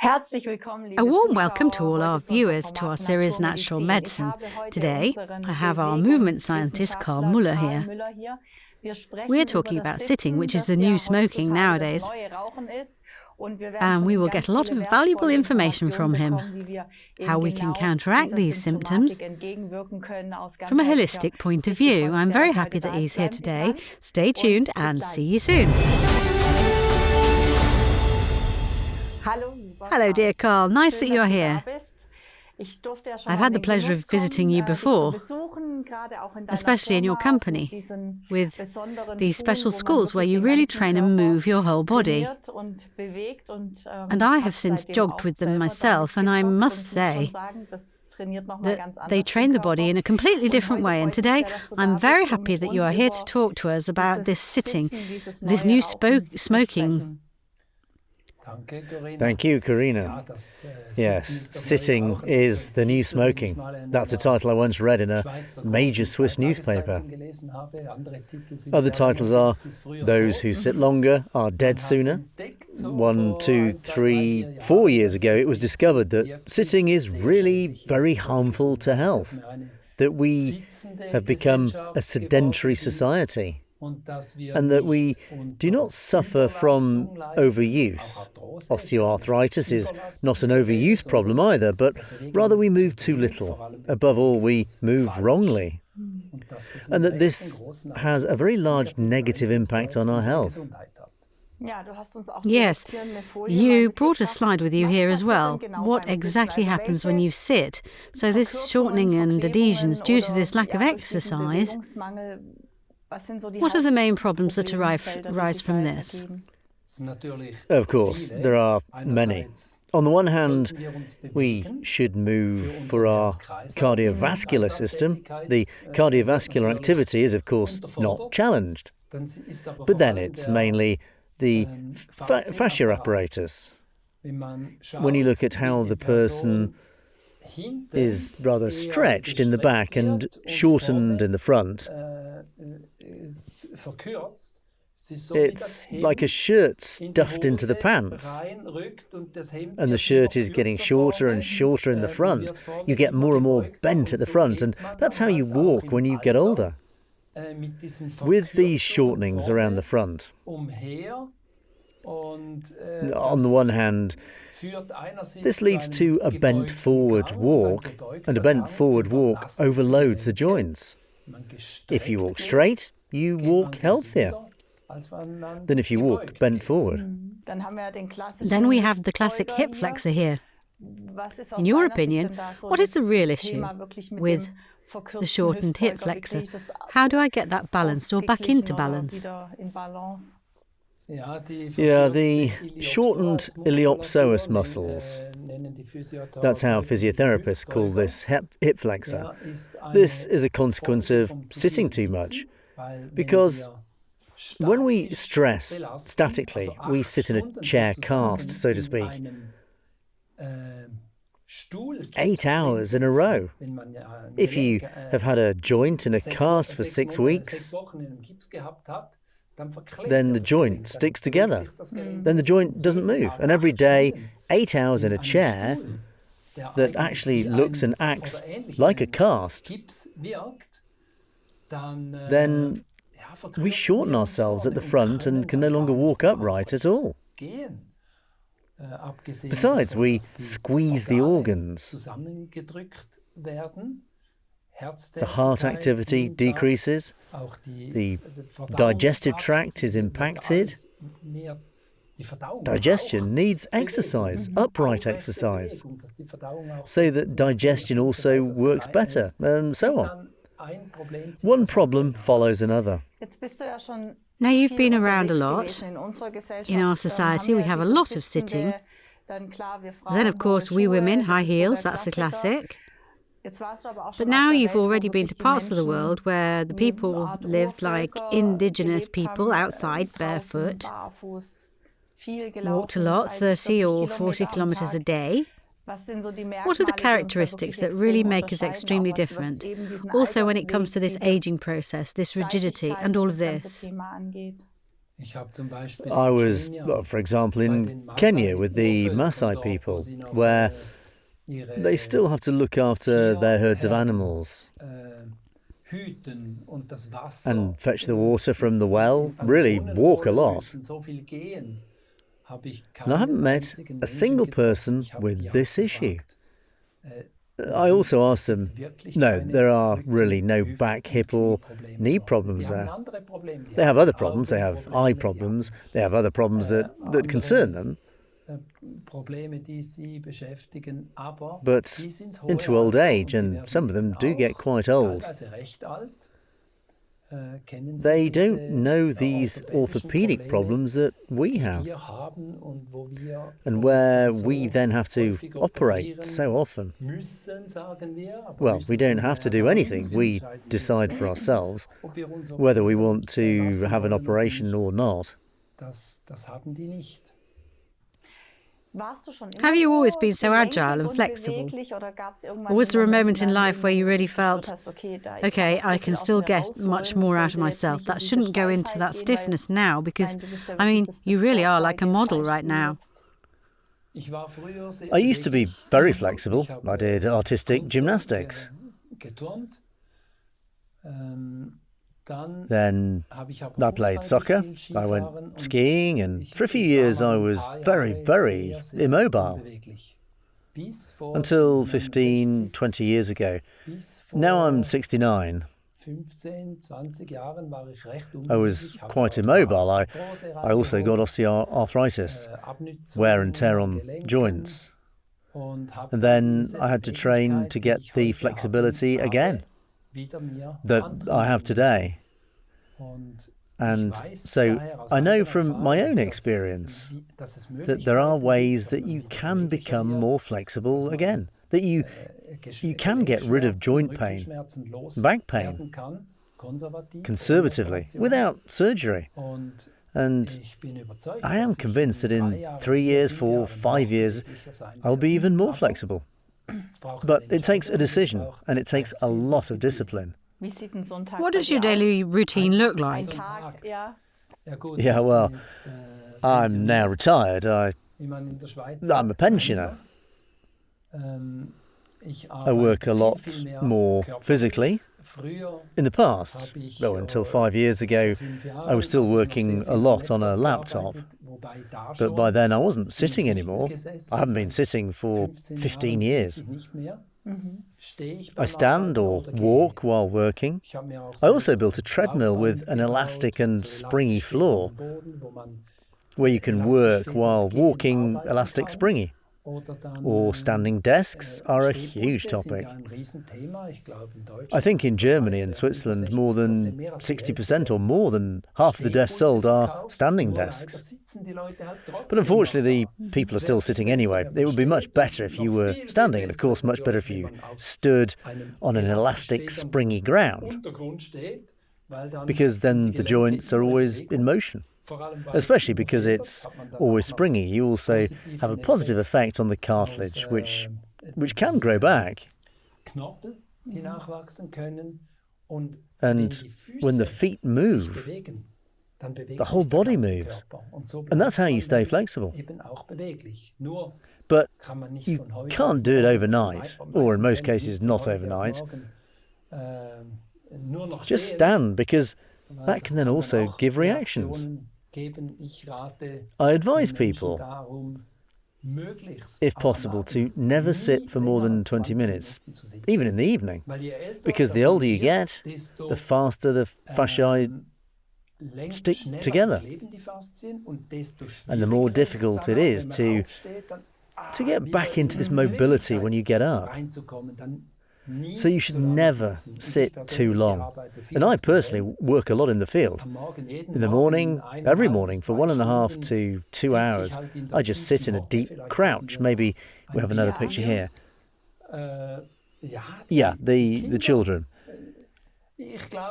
A warm welcome to all our viewers to our series Natural Medicine. Today, I have our movement scientist Karl Müller here. We're talking about sitting, which is the new smoking nowadays. And we will get a lot of valuable information from him. How we can counteract these symptoms from a holistic point of view. I'm very happy that he's here today. Stay tuned and see you soon. Hello, dear Karl. Nice that you're here. I've had the pleasure of visiting you before, especially in your company, with these special schools where you really train and move your whole body. And I have since jogged with them myself, and I must say that they train the body in a completely different way. And today, I'm very happy that you are here to talk to us about this sitting, this new smoking. Thank you, Karina. Yes, sitting is the new smoking. That's a title I once read in a major Swiss newspaper. Other titles are Those Who Sit Longer Are Dead Sooner. 1, 2, 3, 4 years ago, it was discovered that sitting is really very harmful to health, that we have become a sedentary society, and that we do not suffer from overuse. Osteoarthritis is not an overuse problem either, but rather we move too little. Above all, we move wrongly. And that this has a very large negative impact on our health. Yes, you brought a slide with you here as well. What exactly happens when you sit? So this shortening and adhesions due to this lack of exercise. What are the main problems that arise from this? Of course, there are many. On the one hand, we should move for our cardiovascular system. The cardiovascular activity is, of course, not challenged. But then it's mainly the fascia apparatus. When you look at how the person is rather stretched in the back and shortened in the front, it's like a shirt stuffed into the pants, and the shirt is getting shorter and shorter in the front. You get more and more bent at the front, and that's how you walk when you get older. With these shortenings around the front, on the one hand, this leads to a bent forward walk, and a bent forward walk overloads the joints. If you walk straight, you walk healthier than if you walk bent forward. Then we have the classic hip flexor here. In your opinion, what is the real issue with the shortened hip flexor? How do I get that balanced or back into balance? Yeah, the shortened iliopsoas muscles. That's how physiotherapists call this hip flexor. This is a consequence of sitting too much, because when we stress statically, we sit in a chair cast, so to speak, 8 hours in a row. If you have had a joint in a cast for 6 weeks, then the joint sticks together. Then the joint doesn't move. And every day, 8 hours in a chair that actually looks and acts like a cast, then we shorten ourselves at the front and can no longer walk upright at all. Besides, we squeeze the organs. The heart activity decreases, the digestive tract is impacted. Digestion needs exercise, upright exercise, so that digestion also works better, and so on. One problem follows another. Now you've been around a lot. In our society, we have a lot of sitting. Then, of course, we women, high heels, that's a classic. But now you've already been to parts of the world where the people lived like indigenous people outside barefoot, walked a lot, 30 or 40 kilometres a day. What are the characteristics that really make us extremely different? Also when it comes to this ageing process, this rigidity and all of this. I was, for example, in Kenya with the Maasai people, where they still have to look after their herds of animals and fetch the water from the well, really walk a lot. And I haven't met a single person with this issue. I also asked them, no, there are really no back, hip or knee problems there. They have other problems, they have eye problems, they have other problems that concern them. But into old age, and some of them do get quite old, they don't know these orthopedic problems that we have, and where we then have to operate so often. Well, we don't have to do anything. We decide for ourselves whether we want to have an operation or not. Have you always been so agile and flexible? Or was there a moment in life where you really felt, okay, I can still get much more out of myself? That shouldn't go into that stiffness now, because, I mean, you really are like a model right now. I used to be very flexible. I did artistic gymnastics. Then I played soccer, I went skiing, and for a few years I was very, very immobile. Until 15, 20 years ago. Now I'm 69. I was quite immobile. I also got osteoarthritis, wear and tear on joints. And then I had to train to get the flexibility again that I have today. And so I know from my own experience that there are ways that you can become more flexible again, that you can get rid of joint pain, back pain, conservatively, without surgery. And I am convinced that in 3 years, 4, 5 years, I'll be even more flexible. But it takes a decision, and it takes a lot of discipline. What does your daily routine look like? Yeah, well, I'm now retired. I'm a pensioner. I work a lot more physically. In the past, until 5 years ago, I was still working a lot on a laptop. But by then I wasn't sitting anymore. I haven't been sitting for 15 years. I stand or walk while working. I also built a treadmill with an elastic and springy floor, where you can work while walking, elastic springy. Or standing desks are a huge topic. I think in Germany and Switzerland more than 60% or more than half of the desks sold are standing desks. But unfortunately the people are still sitting anyway. It would be much better if you were standing, and of course much better if you stood on an elastic springy ground, because then the joints are always in motion. Especially because it's always springy. You also have a positive effect on the cartilage, which can grow back. And when the feet move, the whole body moves. And that's how you stay flexible. But you can't do it overnight, or in most cases not overnight. Just stand, because that can then also give reactions. I advise people, if possible, to never sit for more than 20 minutes, even in the evening, because the older you get, the faster the fasciae stick together, and the more difficult it is to get back into this mobility when you get up. So you should never sit too long. And I personally work a lot in the field. In the morning, every morning, for 1.5 to 2 hours, I just sit in a deep crouch. Maybe we have another picture here. Yeah, the children.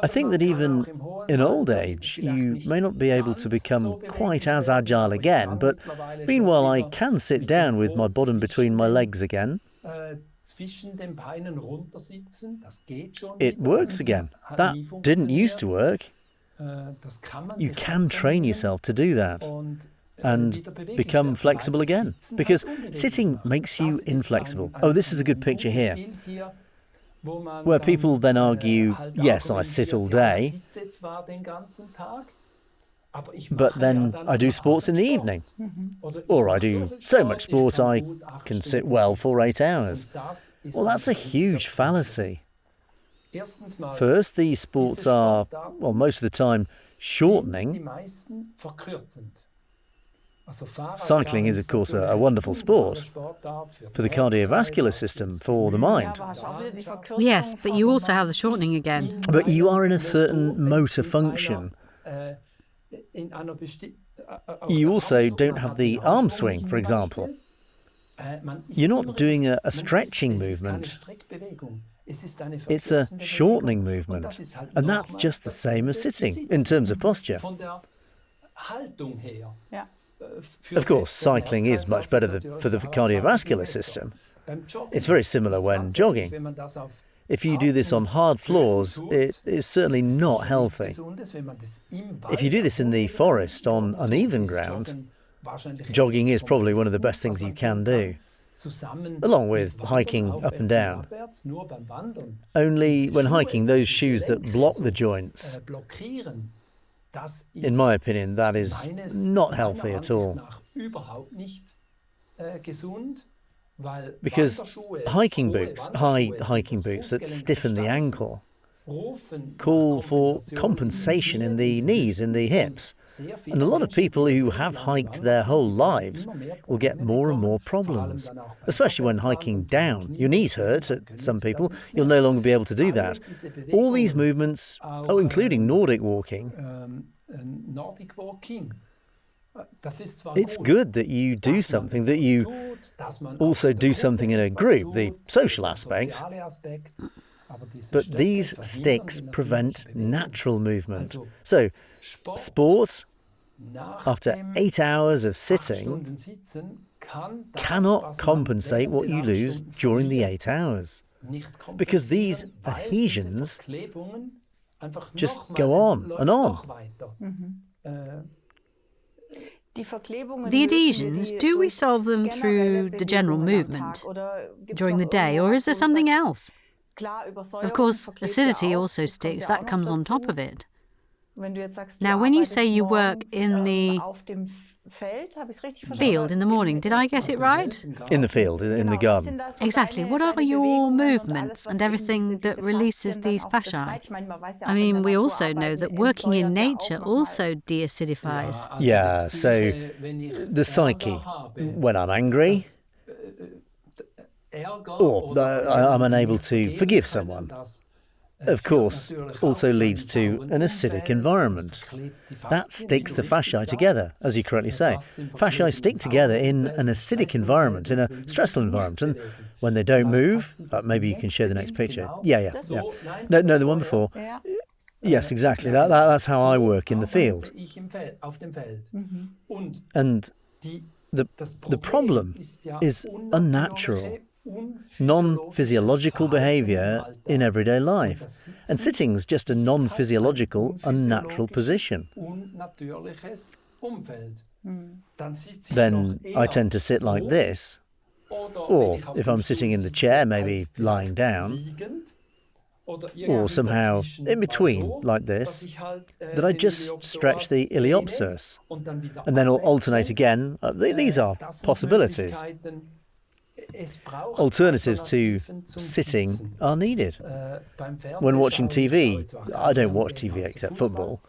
I think that even in old age, you may not be able to become quite as agile again, but meanwhile I can sit down with my bottom between my legs again. It works again. That didn't used to work. you can train yourself to do that and become flexible again. Because sitting makes you inflexible. Oh, this is a good picture here, where people then argue, yes, I sit all day, but then I do sports in the evening. Or I do so much sport I can sit well for 8 hours. Well, that's a huge fallacy. First, these sports are, well, most of the time, shortening. Cycling is, of course, a wonderful sport for the cardiovascular system, for the mind. Yes, but you also have the shortening again. But you are in a certain motor function. You also don't have the arm swing, for example. You're not doing a stretching movement. It's a shortening movement. And that's just the same as sitting in terms of posture. Of course, cycling is much better for the cardiovascular system. It's very similar when jogging. If you do this on hard floors, it is certainly not healthy. If you do this in the forest on uneven ground, jogging is probably one of the best things you can do, along with hiking up and down. Only when hiking, those shoes that block the joints, in my opinion, that is not healthy at all. Because hiking boots, high hiking boots that stiffen the ankle, call for compensation in the knees, in the hips. And a lot of people who have hiked their whole lives will get more and more problems, especially when hiking down. Your knees hurt at some people, you'll no longer be able to do that. All these movements, including Nordic walking, it's good that you do something, that you also do something in a group, the social aspect. But these sticks prevent natural movement. So, sport, after 8 hours of sitting, cannot compensate what you lose during the 8 hours. Because these adhesions just go on and on. The adhesions, do we solve them through the general movement during the day, or is there something else? Of course, acidity also sticks, that comes on top of it. Now, when you say you work in the field in the morning, did I get it right? In the field, in the garden. Exactly. What are your movements and everything that releases these fasciae? I mean, we also know that working in nature also deacidifies. Yeah, so the psyche, when I'm angry, or I'm unable to forgive someone, of course, also leads to an acidic environment. That sticks the fasciae together, as you correctly say. Fasciae stick together in an acidic environment, in a stressful environment, and when they don't move, maybe you can show the next picture. Yeah. No, the one before. Yes, exactly. That's how I work in the field. And the problem is unnatural, non-physiological behaviour in everyday life. And sitting's just a non-physiological, unnatural position. Then I tend to sit like this, or if I'm sitting in the chair, maybe lying down, or somehow in between like this, that I just stretch the iliopsoas, and then I'll alternate again. These are possibilities. Alternatives to sitting are needed. When watching TV, I don't watch TV except football.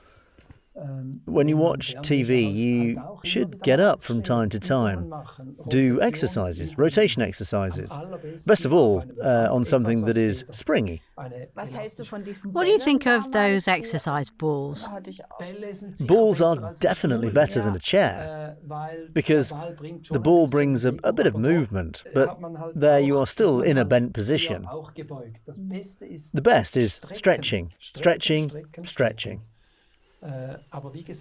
When you watch TV, you should get up from time to time, do exercises, rotation exercises. Best of all, on something that is springy. What do you think of those exercise balls? Balls are definitely better than a chair, because the ball brings a bit of movement, but there you are still in a bent position. The best is stretching, stretching, stretching.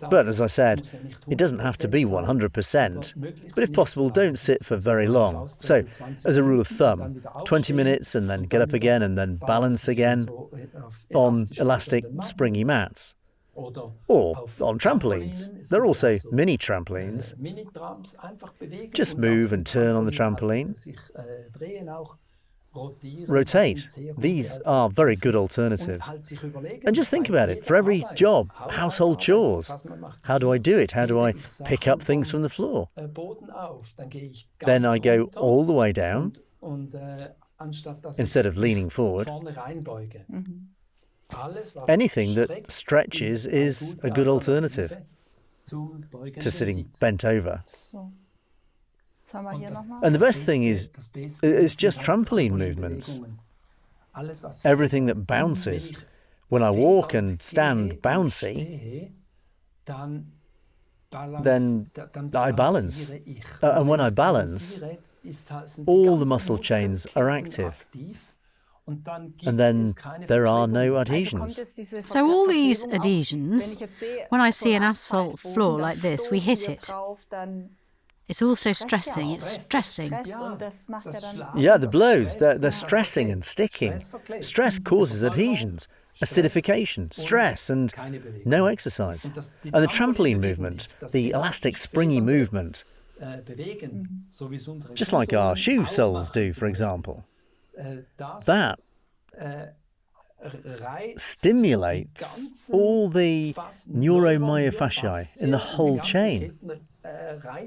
But as I said, it doesn't have to be 100%. But if possible, don't sit for very long. So, as a rule of thumb, 20 minutes and then get up again and then balance again on elastic, springy mats. Or on trampolines. There are also mini trampolines. Just move and turn on the trampoline. Rotate. These are very good alternatives. And just think about it. For every job, household chores, how do I do it? How do I pick up things from the floor? Then I go all the way down instead of leaning forward. Anything that stretches is a good alternative to sitting bent over. And the best thing is it's just trampoline movements. Everything that bounces. When I walk and stand bouncy, then I balance. And when I balance, all the muscle chains are active. And then there are no adhesions. So all these adhesions, when I see an asphalt floor like this, we hit it. It's also stressing, it's stressing. Yeah, the blows, they're stressing and sticking. Stress causes adhesions, acidification, stress, and no exercise. And the trampoline movement, the elastic springy movement, just like our shoe soles do, for example, that stimulates all the neuromyofasciae in the whole chain,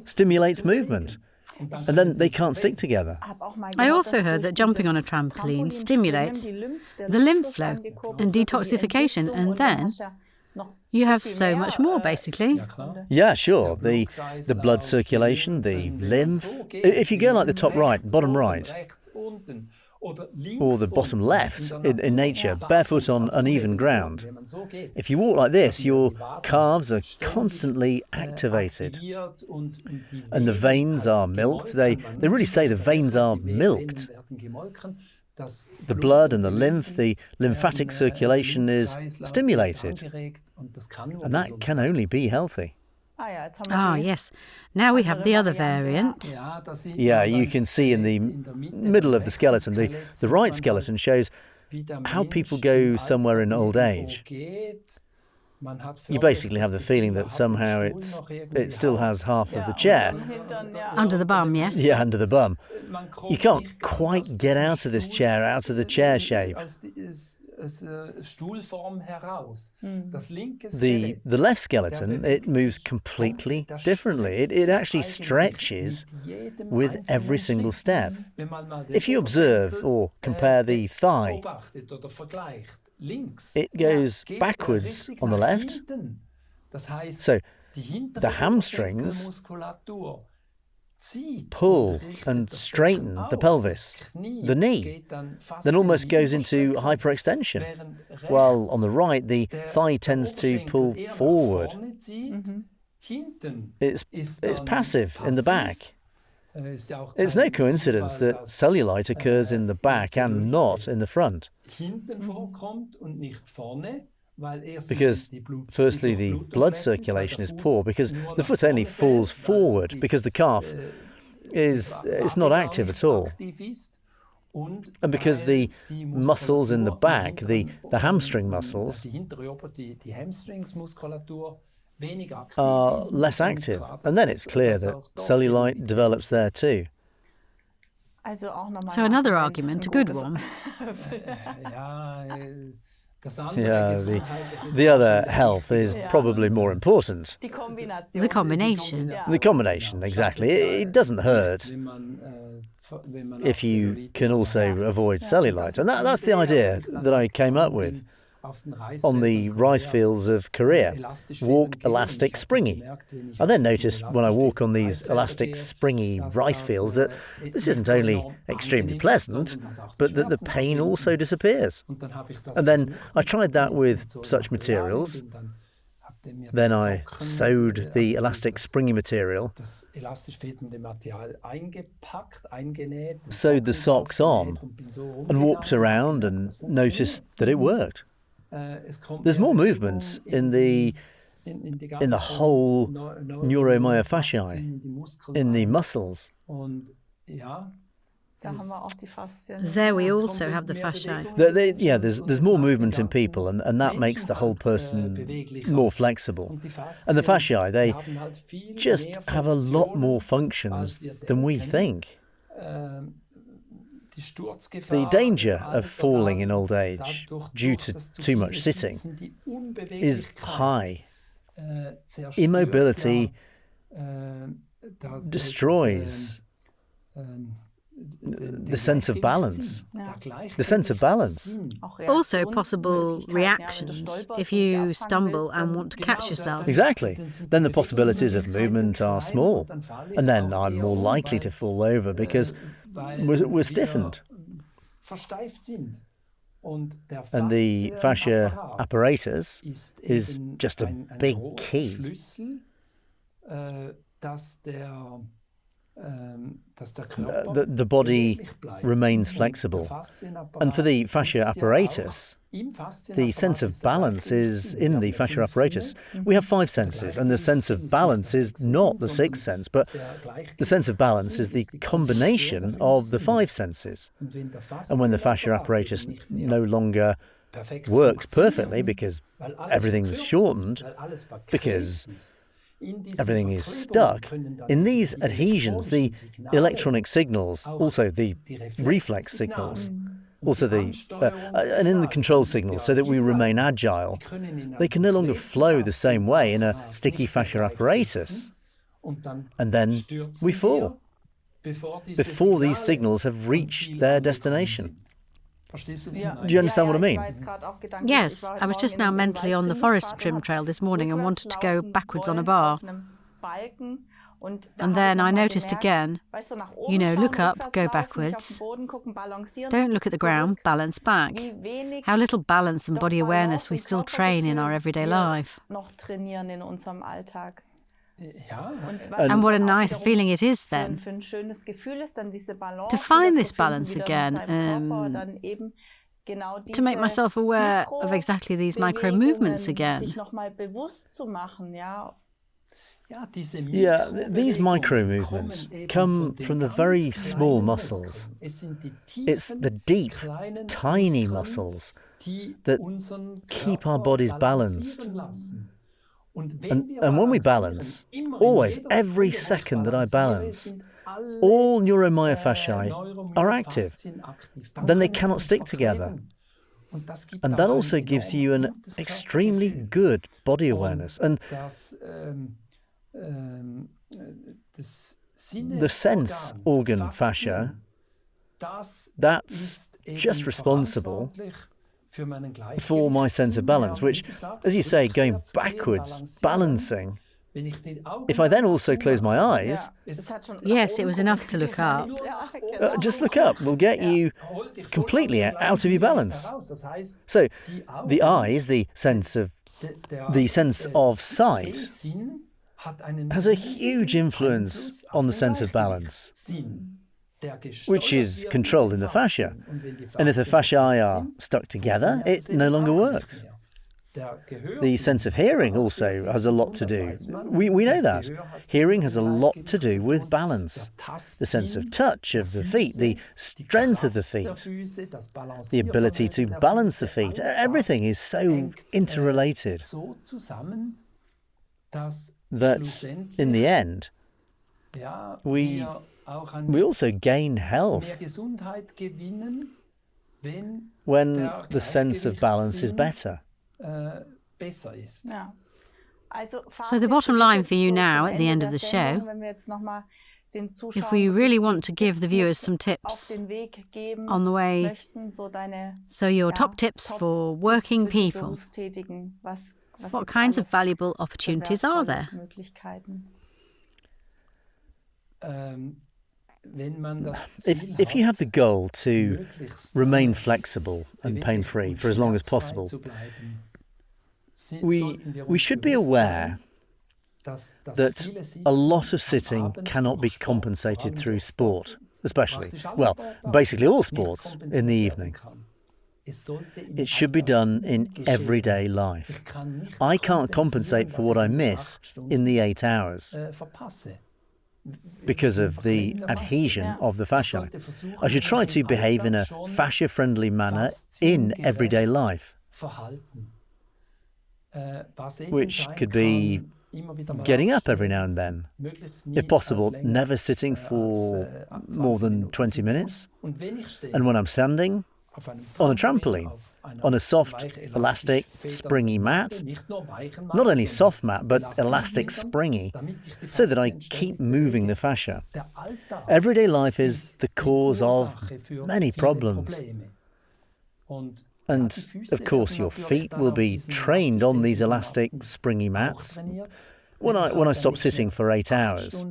stimulates movement, and then they can't stick together. I also heard that jumping on a trampoline stimulates the lymph flow and detoxification, and then you have so much more, basically. Yeah, sure. The blood circulation, the lymph. If you go like the top right, bottom right, or the bottom left in nature, barefoot on uneven ground, if you walk like this, your calves are constantly activated. And the veins are milked. They really say the veins are milked. The blood and the lymph, the lymphatic circulation is stimulated. And that can only be healthy. Ah, yes. Now we have the other variant. Yeah, you can see in the middle of the skeleton, the right skeleton shows how people go somewhere in old age. You basically have the feeling that somehow it still has half of the chair. Under the bum, yes? Yeah, under the bum. You can't quite get out of this chair, out of the chair shape. The left skeleton, it moves completely differently. It actually stretches with every single step. If you observe or compare the thigh, it goes backwards on the left. So the hamstrings pull and straighten the pelvis. The knee then almost goes into hyperextension, while on the right the thigh tends to pull forward. It's passive in the back. It's no coincidence that cellulite occurs in the back and not in the front. Because firstly the blood circulation is poor, because the foot only falls forward because the calf it's not active at all, and because the muscles in the back, the hamstring muscles, are less active, and then it's clear that cellulite develops there too. So another argument, a good one. Yeah, the other health is probably more important. The combination. The combination, exactly. It doesn't hurt if you can also avoid cellulite. And that's the idea that I came up with on the rice fields of Korea. Walk elastic springy. I then noticed when I walk on these elastic springy rice fields that this isn't only extremely pleasant, but that the pain also disappears. And then I tried that with such materials. Then I sewed the elastic springy material, sewed the socks on, and walked around and noticed that it worked. There's more movement in the whole neuromyofasciae, in the muscles. There we also have the fasciae. There's more movement in people, and that makes the whole person more flexible. And the fasciae, they just have a lot more functions than we think. The danger of falling in old age due to too much sitting is high. Immobility destroys the sense of balance. The sense of balance. Also possible reactions if you stumble and want to catch yourself. Exactly. Then the possibilities of movement are small. And then I'm more likely to fall over because we're stiffened. And the fascia apparatus is just a big key. The body remains flexible. And for the fascia apparatus, the sense of balance is in the fascia apparatus. We have 5 senses, and the sense of balance is not the 6th sense, but the sense of balance is the combination of the 5 senses. And when the fascia apparatus no longer works perfectly because everything is shortened, because everything is stuck, in these adhesions, the electronic signals, also the reflex signals, also and in the control signals, so that we remain agile, they can no longer flow the same way in a sticky fascia apparatus. And then we fall before these signals have reached their destination. Do you understand what I mean? Yes, I was just now mentally on the forest trim trail this morning and wanted to go backwards on a bar. And then I noticed again, look up, go backwards. Don't look at the ground, balance back. How little balance and body awareness we still train in our everyday life. And what a nice feeling it is then to find this balance again, to make myself aware of exactly these micro movements again. These micro movements come from the very small muscles. It's the deep, tiny muscles that keep our bodies balanced. And when we balance, always, every second that I balance, all neuromyofasciae are active. Then they cannot stick together. And that also gives you an extremely good body awareness. And the sense organ fascia, that's just responsible for my sense of balance, which, as you say, going backwards, balancing. If I then also close my eyes... Yes, it was enough to look up. Just look up will get you completely out of your balance. So the eyes, the sense of sight, has a huge influence on the sense of balance, which is controlled in the fascia. And if the fasciae are stuck together, it no longer works. The sense of hearing also has a lot to do. We know that. Hearing has a lot to do with balance. The sense of touch of the feet, the strength of the feet, the ability to balance the feet. Everything is so interrelated that in the end, we also gain health when the sense of balance is better. So the bottom line for you now at the end of the show, if we really want to give the viewers some tips on the way, so your top tips for working people, what kinds of valuable opportunities are there? If you have the goal to remain flexible and pain-free for as long as possible, we should be aware that a lot of sitting cannot be compensated through sport, especially, basically all sports in the evening. It should be done in everyday life. I can't compensate for what I miss in the 8 hours. because of the adhesion of the fascia. I should try to behave in a fascia-friendly manner in everyday life, which could be getting up every now and then, if possible, never sitting for more than 20 minutes. And when I'm standing, on a trampoline, on a soft, elastic, springy mat, not only soft mat, but elastic, springy, so that I keep moving the fascia. Everyday life is the cause of many problems. And, of course, your feet will be trained on these elastic, springy mats. When I stop sitting for 8 hours,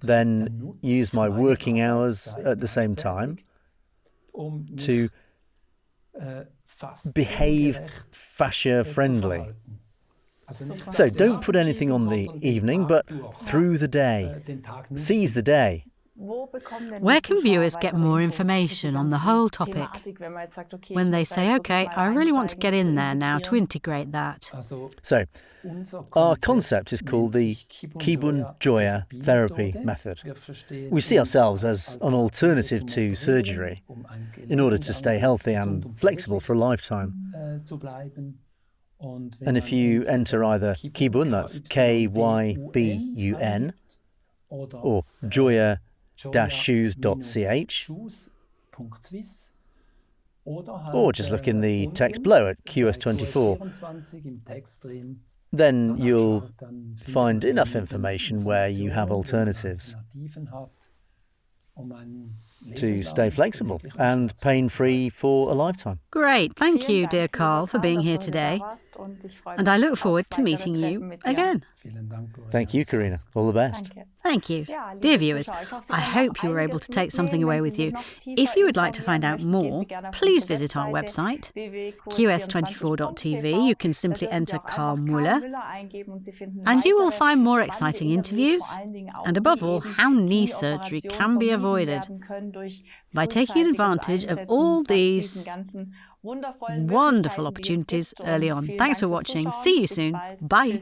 then use my working hours at the same time to behave fascia-friendly. So don't put anything on the evening, but through the day. Seize the day. Where can viewers get more information on the whole topic when they say, OK, I really want to get in there now to integrate that? So, our concept is called the Kibun Joya therapy method. We see ourselves as an alternative to surgery in order to stay healthy and flexible for a lifetime. And if you enter either Kibun, that's Kybun, or joya-shoes.ch, or just look in the text below at QS24, then you'll find enough information where you have alternatives to stay flexible and pain-free for a lifetime. Great. Thank you, dear Karl, for being here today. And I look forward to meeting you again. Thank you, Karina. All the best. Thank you. Dear viewers, I hope you were able to take something away with you. If you would like to find out more, please visit our website, qs24.tv. You can simply enter Karl Muller, and you will find more exciting interviews, and above all, how knee surgery can be avoided by taking advantage of all these wonderful opportunities early on. Thanks for watching. See you soon. Bye.